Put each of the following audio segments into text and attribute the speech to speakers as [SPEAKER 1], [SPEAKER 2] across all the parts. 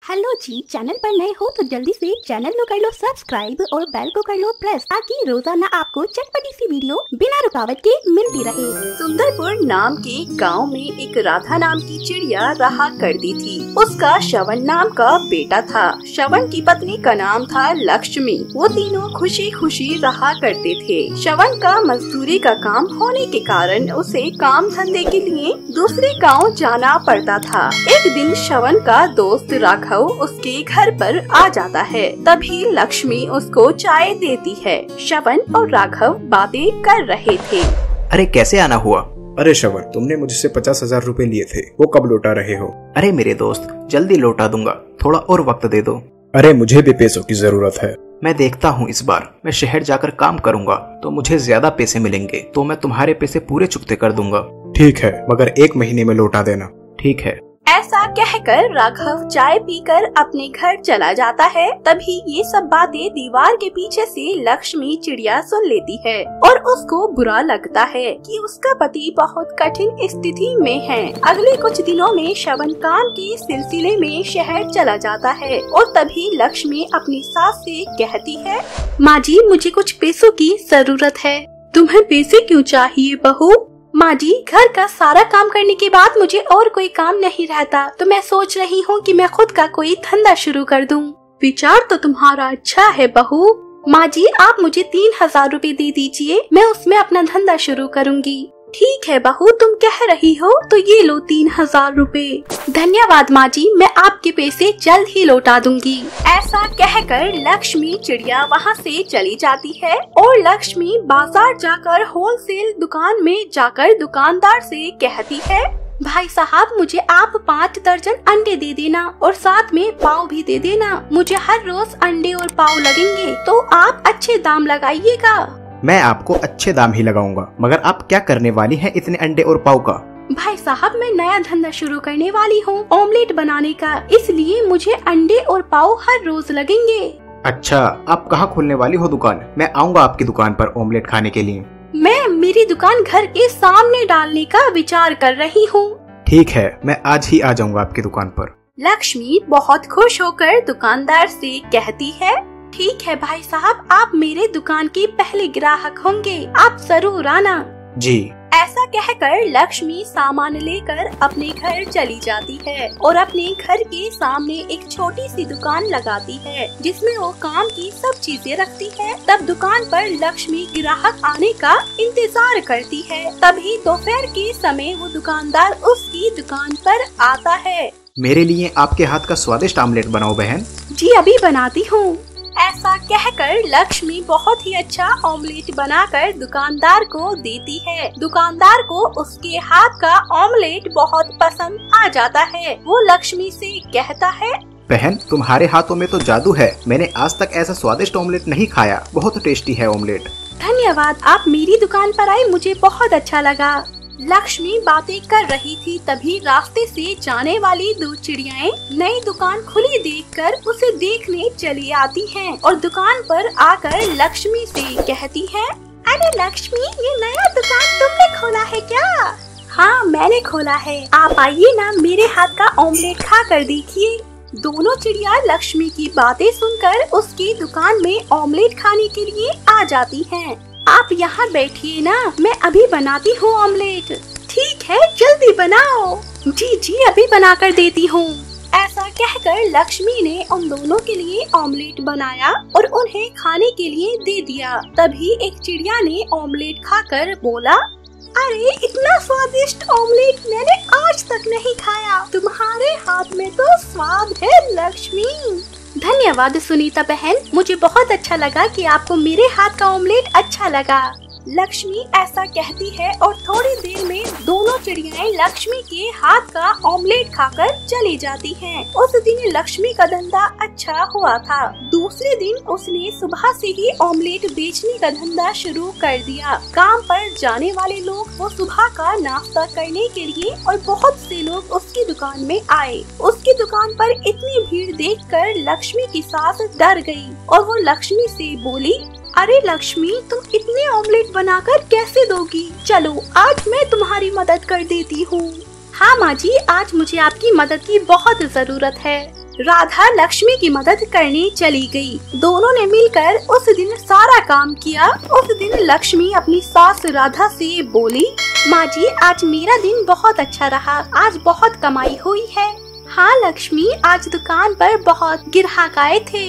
[SPEAKER 1] Hello जी, channel पर नए हो तो जल्दी से चैनल को कर लो सब्सक्राइब और बेल को कर लो प्रेस ताकि रोजाना आपको चटपटी सी वीडियो बिना रुकावट के मिलती रहे।
[SPEAKER 2] सुंदरपुर नाम के गांव में एक राधा नाम की चिड़िया रहा करती थी। उसका श्रवण नाम का बेटा था। श्रवण की पत्नी का नाम था लक्ष्मी। वो तीनों खुशी खुशी रहा करते थे। श्रवण का मजदूरी का काम होने के कारण उसे काम धंधे के लिए दूसरे गाँव जाना पड़ता था। एक दिन श्रवण का दोस्त राघव उसके घर पर आ जाता है। तभी लक्ष्मी उसको चाय देती है। श्रवण और राघव बातें कर रहे थे।
[SPEAKER 3] अरे कैसे आना हुआ?
[SPEAKER 4] अरे श्रवण, तुमने मुझसे 50,000 रुपए लिए थे, वो कब लौटा रहे हो?
[SPEAKER 3] अरे मेरे दोस्त, जल्दी लौटा दूंगा, थोड़ा और वक्त दे दो।
[SPEAKER 4] अरे मुझे भी पैसों की जरूरत है।
[SPEAKER 3] मैं देखता हूँ, इस बार मैं शहर जाकर काम करूंगा तो मुझे ज्यादा पैसे मिलेंगे, तो मैं तुम्हारे पैसे पूरे चुकते कर दूंगा।
[SPEAKER 4] ठीक है, मगर 1 महीने में लौटा देना।
[SPEAKER 3] ठीक है।
[SPEAKER 2] ऐसा कहकर राघव चाय पीकर अपने घर चला जाता है। तभी ये सब बातें दीवार के पीछे से लक्ष्मी चिड़िया सुन लेती है और उसको बुरा लगता है कि उसका पति बहुत कठिन स्थिति में है। अगले कुछ दिनों में श्रवण काम के सिलसिले में शहर चला जाता है और तभी लक्ष्मी अपनी सास से कहती है, माँ जी, मुझे कुछ पैसों की जरूरत है। तुम्हें पैसे क्यों चाहिए बहू? माँ जी, घर का सारा काम करने के बाद मुझे और कोई काम नहीं रहता, तो मैं सोच रही हूँ कि मैं खुद का कोई धंधा शुरू कर दूँ। विचार तो तुम्हारा अच्छा है बहू। माँ जी, आप मुझे 3,000 रुपए दे दीजिए, मैं उसमें अपना धंधा शुरू करूँगी। ठीक है बहू, तुम कह रही हो तो ये लो 3,000 रुपए। धन्यवाद माँ जी, मैं आपके पैसे जल्द ही लौटा दूंगी। ऐसा कहकर लक्ष्मी चिड़िया वहाँ से चली जाती है और लक्ष्मी बाजार जाकर होलसेल दुकान में जाकर दुकानदार से कहती है, भाई साहब, मुझे आप 5 दर्जन अंडे दे देना और साथ में पाव भी दे देना। मुझे हर रोज अंडे और पाव लगेंगे, तो आप अच्छे दाम लगाइएगा।
[SPEAKER 3] मैं आपको अच्छे दाम ही लगाऊंगा, मगर आप क्या करने वाली हैं इतने अंडे और पाव का?
[SPEAKER 2] भाई साहब, मैं नया धंधा शुरू करने वाली हूँ, ऑमलेट बनाने का, इसलिए मुझे अंडे और पाव हर रोज लगेंगे।
[SPEAKER 3] अच्छा, आप कहाँ खोलने वाली हो दुकान? मैं आऊँगा आपकी दुकान पर ऑमलेट खाने के लिए।
[SPEAKER 2] मैं मेरी दुकान घर के सामने डालने का विचार कर रही हूँ।
[SPEAKER 3] ठीक है, मैं आज ही आ जाऊँगा आपकी दुकान पर।
[SPEAKER 2] लक्ष्मी बहुत खुश होकर दुकानदार से कहती है, ठीक है भाई साहब, आप मेरे दुकान के पहले ग्राहक होंगे, आप जरूर आना।
[SPEAKER 3] जी।
[SPEAKER 2] ऐसा कहकर लक्ष्मी सामान लेकर अपने घर चली जाती है और अपने घर के सामने एक छोटी सी दुकान लगाती है जिसमें वो काम की सब चीजें रखती है। तब दुकान पर लक्ष्मी ग्राहक आने का इंतजार करती है। तभी दोपहर के समय वो दुकानदार उसकी दुकान पर आता है।
[SPEAKER 3] मेरे लिए आपके हाथ का स्वादिष्ट ऑमलेट बनाओ बहन।
[SPEAKER 2] जी, अभी बनाती हूँ। ऐसा कहकर लक्ष्मी बहुत ही अच्छा ऑमलेट बनाकर दुकानदार को देती है। दुकानदार को उसके हाथ का ऑमलेट बहुत पसंद आ जाता है। वो लक्ष्मी से कहता है,
[SPEAKER 3] बहन, तुम्हारे हाथों में तो जादू है, मैंने आज तक ऐसा स्वादिष्ट ऑमलेट नहीं खाया, बहुत टेस्टी है ऑमलेट।
[SPEAKER 2] धन्यवाद, आप मेरी दुकान पर आए, मुझे बहुत अच्छा लगा। लक्ष्मी बातें कर रही थी, तभी रास्ते से जाने वाली 2 चिड़ियाएं नई दुकान खुली देखकर उसे देखने चली आती हैं और दुकान पर आकर लक्ष्मी से कहती हैं, अरे लक्ष्मी, ये नया दुकान तुमने खोला है क्या? हाँ, मैंने खोला है, आप आइए ना, मेरे हाथ का ऑमलेट खा कर देखिए। दोनों चिड़िया लक्ष्मी की बातें सुनकर उसकी दुकान में ऑमलेट खाने के लिए आ जाती हैं। आप यहाँ बैठिए ना, मैं अभी बनाती हूँ ऑमलेट। ठीक है, जल्दी बनाओ। जी जी, अभी बनाकर देती हूँ। ऐसा कहकर लक्ष्मी ने उन दोनों के लिए ऑमलेट बनाया और उन्हें खाने के लिए दे दिया। तभी एक चिड़िया ने ऑमलेट खाकर बोला, अरे इतना स्वादिष्ट ऑमलेट मैंने आज तक नहीं खाया, तुम्हारे हाथ में तो स्वाद है लक्ष्मी। धन्यवाद सुनीता बहन, मुझे बहुत अच्छा लगा कि आपको मेरे हाथ का ऑमलेट अच्छा लगा। लक्ष्मी ऐसा कहती है और थोड़ी देर में दोनों चिड़ियाएं लक्ष्मी के हाथ का ऑमलेट खाकर चली जाती हैं। उस दिन लक्ष्मी का धंधा अच्छा हुआ था। दूसरे दिन उसने सुबह से ही ऑमलेट बेचने का धंधा शुरू कर दिया। काम पर जाने वाले लोग वो सुबह का नाश्ता करने के लिए और बहुत से लोग उसकी दुकान में आए। उसकी दुकान पर इतनी भीड़ देखकर लक्ष्मी की सास डर गई और वो लक्ष्मी से बोली, अरे लक्ष्मी, तुम इतने ऑमलेट बनाकर कैसे दोगी? चलो, आज मैं तुम्हारी मदद कर देती हूँ। हाँ माँ जी, आज मुझे आपकी मदद की बहुत जरूरत है। राधा लक्ष्मी की मदद करने चली गई। दोनों ने मिलकर उस दिन सारा काम किया। उस दिन लक्ष्मी अपनी सास राधा से बोली, माँ जी आज मेरा दिन बहुत अच्छा रहा, आज बहुत कमाई हुई है। हाँ लक्ष्मी, आज दुकान पर बहुत ग्राहक आए थे।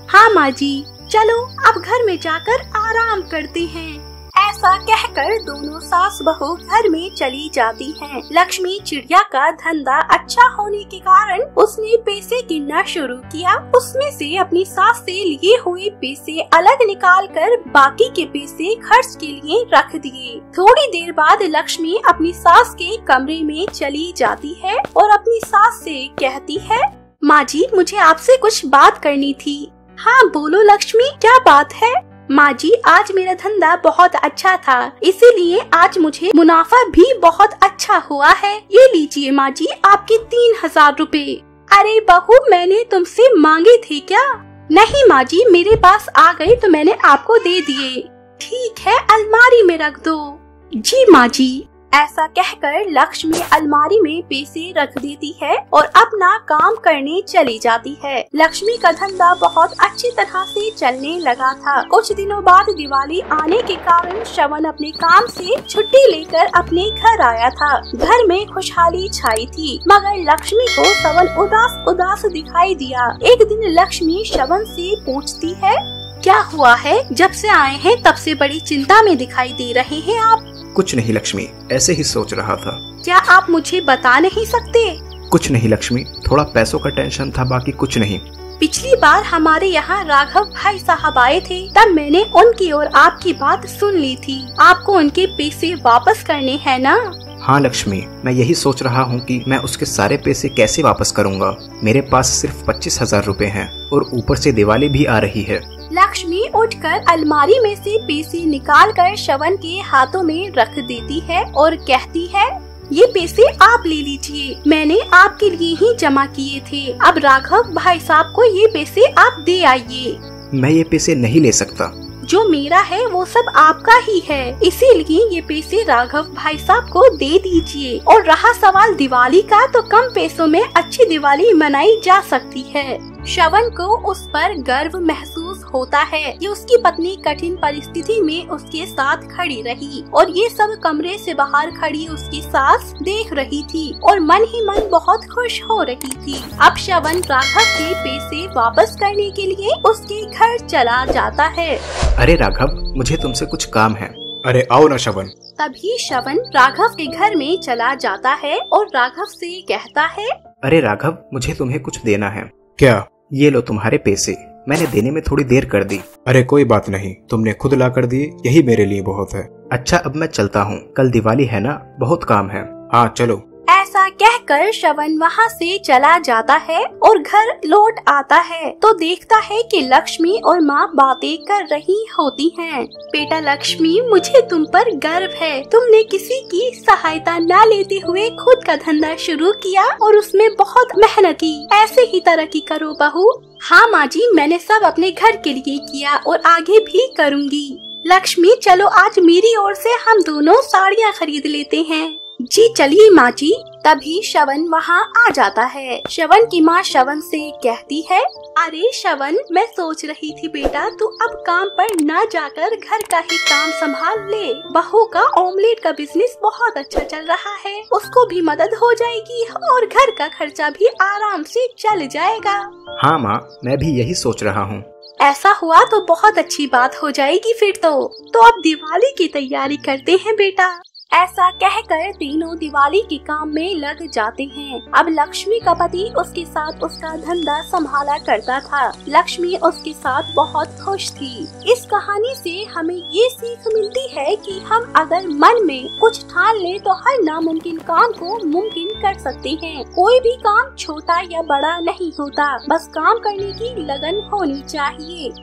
[SPEAKER 2] हाँ माँ जी, चलो अब घर में जाकर आराम करते हैं। ऐसा कहकर दोनों सास बहू घर में चली जाती हैं। लक्ष्मी चिड़िया का धंधा अच्छा होने के कारण उसने पैसे गिनना शुरू किया। उसमें से अपनी सास से लिए हुए पैसे अलग निकालकर बाकी के पैसे खर्च के लिए रख दिए। थोड़ी देर बाद लक्ष्मी अपनी सास के कमरे में चली जाती है और अपनी सास से कहती है, माँ जी मुझे आपसे कुछ बात करनी थी। हाँ बोलो लक्ष्मी, क्या बात है? माँ जी आज मेरा धंधा बहुत अच्छा था, इसीलिए आज मुझे मुनाफा भी बहुत अच्छा हुआ है। ये लीजिए माँ जी आपके 3000 रुपए। अरे बहू, मैंने तुमसे मांगे थे क्या? नहीं माँ जी, मेरे पास आ गए तो मैंने आपको दे दिए। ठीक है, अलमारी में रख दो। जी माँ जी। ऐसा कहकर लक्ष्मी अलमारी में पैसे रख देती है और अपना काम करने चली जाती है। लक्ष्मी का धंधा बहुत अच्छी तरह से चलने लगा था। कुछ दिनों बाद दिवाली आने के कारण श्रवण अपने काम से छुट्टी लेकर अपने घर आया था। घर में खुशहाली छाई थी, मगर लक्ष्मी को श्रवण उदास उदास दिखाई दिया। एक दिन लक्ष्मी श्रवण से पूछती है, क्या हुआ है? जब से आए हैं तब से बड़ी चिंता में दिखाई दे रहे हैं आप।
[SPEAKER 3] कुछ नहीं लक्ष्मी, ऐसे ही सोच रहा था।
[SPEAKER 2] क्या आप मुझे बता नहीं सकते?
[SPEAKER 3] कुछ नहीं लक्ष्मी, थोड़ा पैसों का टेंशन था, बाकी कुछ नहीं।
[SPEAKER 2] पिछली बार हमारे यहाँ राघव भाई साहब आए थे, तब मैंने उनकी और आपकी बात सुन ली थी। आपको उनके पैसे वापस करने हैं ना?
[SPEAKER 3] हाँ लक्ष्मी, मैं यही सोच रहा हूँ कि मैं उसके सारे पैसे कैसे वापस करूँगा। मेरे पास सिर्फ 25,000 रुपए हैं और ऊपर से दिवाली भी आ रही है।
[SPEAKER 2] लक्ष्मी उठकर अलमारी में से पैसे निकालकर श्रवण के हाथों में रख देती है और कहती है, ये पैसे आप ले लीजिए, मैंने आपके लिए ही जमा किए थे। अब राघव भाई साहब को ये पैसे आप दे आइए।
[SPEAKER 3] मैं ये पैसे नहीं ले सकता।
[SPEAKER 2] जो मेरा है वो सब आपका ही है, इसीलिए ये पैसे राघव भाई साहब को दे दीजिए। और रहा सवाल दिवाली का, तो कम पैसों में अच्छी दिवाली मनाई जा सकती है। श्रवण को उस पर गर्व महसूस होता है कि उसकी पत्नी कठिन परिस्थिति में उसके साथ खड़ी रही और ये सब कमरे से बाहर खड़ी उसकी सास देख रही थी और मन ही मन बहुत खुश हो रही थी। अब श्रवण राघव के पैसे वापस करने के लिए उसके घर चला जाता है।
[SPEAKER 3] अरे राघव, मुझे तुमसे कुछ काम है।
[SPEAKER 4] अरे आओ ना श्रवण।
[SPEAKER 2] तभी श्रवण राघव के घर में चला जाता है और राघव से कहता है,
[SPEAKER 3] अरे राघव, मुझे तुम्हें कुछ देना है।
[SPEAKER 4] क्या?
[SPEAKER 3] ये लो तुम्हारे पैसे, मैंने देने में थोड़ी देर कर दी।
[SPEAKER 4] अरे कोई बात नहीं, तुमने खुद ला कर दिए, यही मेरे लिए बहुत है।
[SPEAKER 3] अच्छा अब मैं चलता हूँ, कल दिवाली है ना, बहुत काम है।
[SPEAKER 4] हाँ चलो।
[SPEAKER 2] ऐसा कहकर श्रवण वहाँ से चला जाता है और घर लौट आता है तो देखता है कि लक्ष्मी और माँ बातें कर रही होती हैं। बेटा लक्ष्मी, मुझे तुम पर गर्व है, तुमने किसी की सहायता न लेते हुए खुद का धंधा शुरू किया और उसमें बहुत मेहनत की। ऐसे ही तरक्की करो बहू। हाँ माँ जी, मैंने सब अपने घर के लिए किया और आगे भी करूँगी। लक्ष्मी चलो आज मेरी ओर से हम दोनों साड़ियाँ खरीद लेते हैं। जी चलिए माँ जी। तभी श्रवण वहाँ आ जाता है। श्रवण की माँ श्रवण से कहती है, अरे श्रवण, मैं सोच रही थी बेटा तू अब काम पर न जाकर घर का ही काम संभाल ले। बहू का ऑमलेट का बिजनेस बहुत अच्छा चल रहा है, उसको भी मदद हो जाएगी और घर का खर्चा भी आराम से चल जाएगा।
[SPEAKER 3] हाँ माँ, मैं भी यही सोच रहा हूँ।
[SPEAKER 2] ऐसा हुआ तो बहुत अच्छी बात हो जाएगी फिर तो अब दिवाली की तैयारी करते हैं बेटा। ऐसा कहकर तीनों दिवाली के काम में लग जाते हैं। अब लक्ष्मी का पति उसके साथ उसका धंधा संभाला करता था। लक्ष्मी उसके साथ बहुत खुश थी। इस कहानी से हमें ये सीख मिलती है कि हम अगर मन में कुछ ठान ले तो हर नामुमकिन काम को मुमकिन कर सकते हैं। कोई भी काम छोटा या बड़ा नहीं होता, बस काम करने की लगन होनी चाहिए।